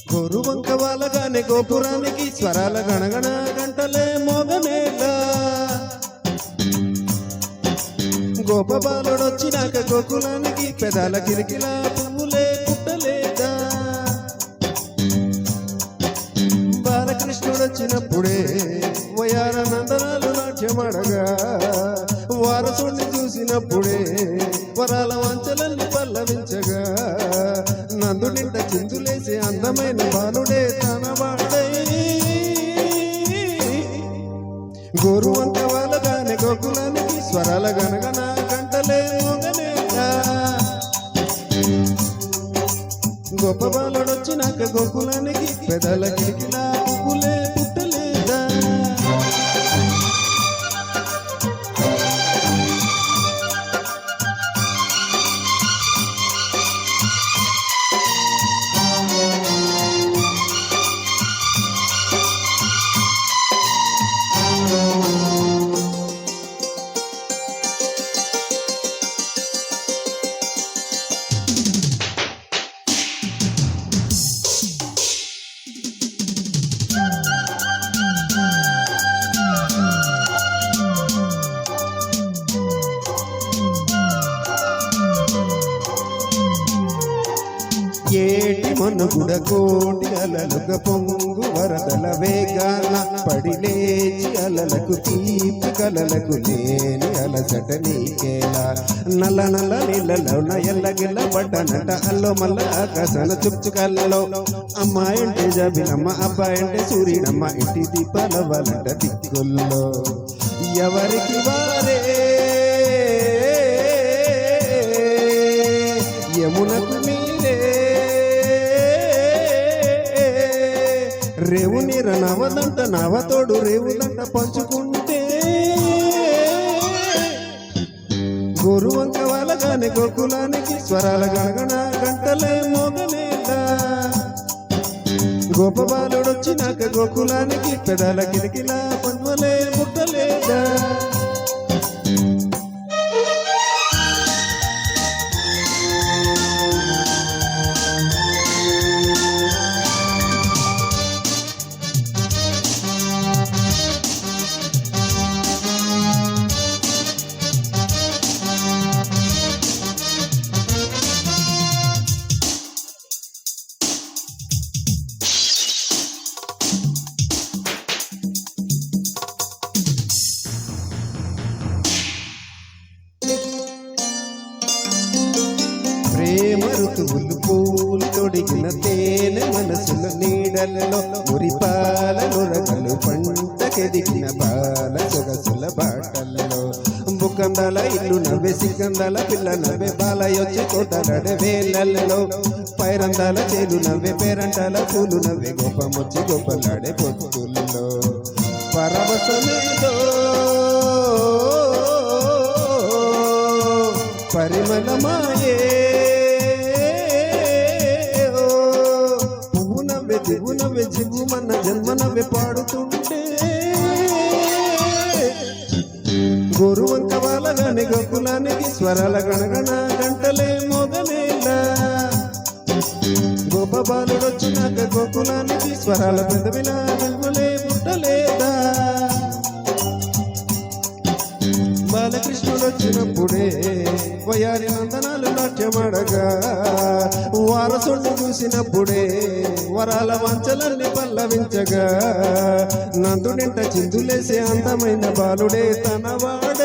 గోరువంక వాళ్ళగానే గోపురానికి స్వరాల గణగణ గంటలే మోగనేలా గోపబాలుడొచ్చినాక గోకులానికి పెదాల కిరికిలా పువ్వులే పుట్టలేదా బాలకృష్ణుడొచ్చినప్పుడే వయార నందనాలు నాట్యమడగా వారసుడిని చూసినప్పుడే వరాల వంచలల్ని పల్లవించగా నందునింట చిందులేసి అందమైన బాలుడే తనవాడై గోరువంక వాళ్ళగానే గోకులానికి స్వరాల గణగణ గంటలే మోగనేలా గొప్ప బాలుడొచ్చినాక గోకులానికి పెదల కిరికిలా పువ్వులే పుట్టలేదా ఏటి మనుగుడ కోటి అలలుగ పొంగు వరదల వేగాన పడి లేచి అలలకు తీపి కలలకు లేని అలసట నీకేలా నల్ల నల్ల నీళ్ళలో ఎల్లగిల్ల పడ్డనట అల్లో మల్ల ఆకాశన చుచ్చుకల్లో అమ్మాయి అంటే జబినమ్మ అబ్బాయి అంటే సూర్యుడమ్మ ఇంటి దీపాల వలట దిక్కుల్లో ఎవరికి వారే యమునకు మీరే రేవు నీర నవదంట నవతోడు రేవుదంట పంచుకుంటే గోరువంక వాళ్ళగానే గోకులానికి స్వరాల గణగణ గంటలే మోగనేలా గోపబాలుడొచ్చినాక గోకులానికి పెదాల కిరికిలా పన్వలే ముట్టలేదా ప్రేమ ఋతువులు పూలు తొడిగిన తేనె మనసుల నీడలలో మురిపాల నొరగలు పంటకెదిగిన బాల సొగసుల బాటల్లో బుకందాల ఇల్లు నవ్వే సికందాల పిల్ల నవ్వే బాలయొచ్చి తోటలాడే వేళ్ళల్లో పైరందాల చేలు నవ్వే పేరంటాల పూలు నవ్వే గోపమొచ్చి గోపలాడే పొత్తుల్లో పరవశమేదో పరిమళమాయే పువ్వు నవ్వే దివ్వు నవ్వే జివ్వు మన జన్మ నవ్వే పాడుతుంటే గోరువంక వాళ్ళగానే గోకులానికి స్వరాల గణగణ గంటలే మోగనేలా గోపబాలుడొచ్చినాక గోకులానికి స్వరాల పెదవిలా జన్మలే పుట్టలేదా బాలకృష్ణుడొచ్చినప్పుడే వయారి నందనాలు నాట్యమడగా వారసుడిని చూసినప్పుడే వరాల వంచలన్నీ పల్లవించగా నందునింట చిందులేసే అందమైన బాలుడే తనవాడు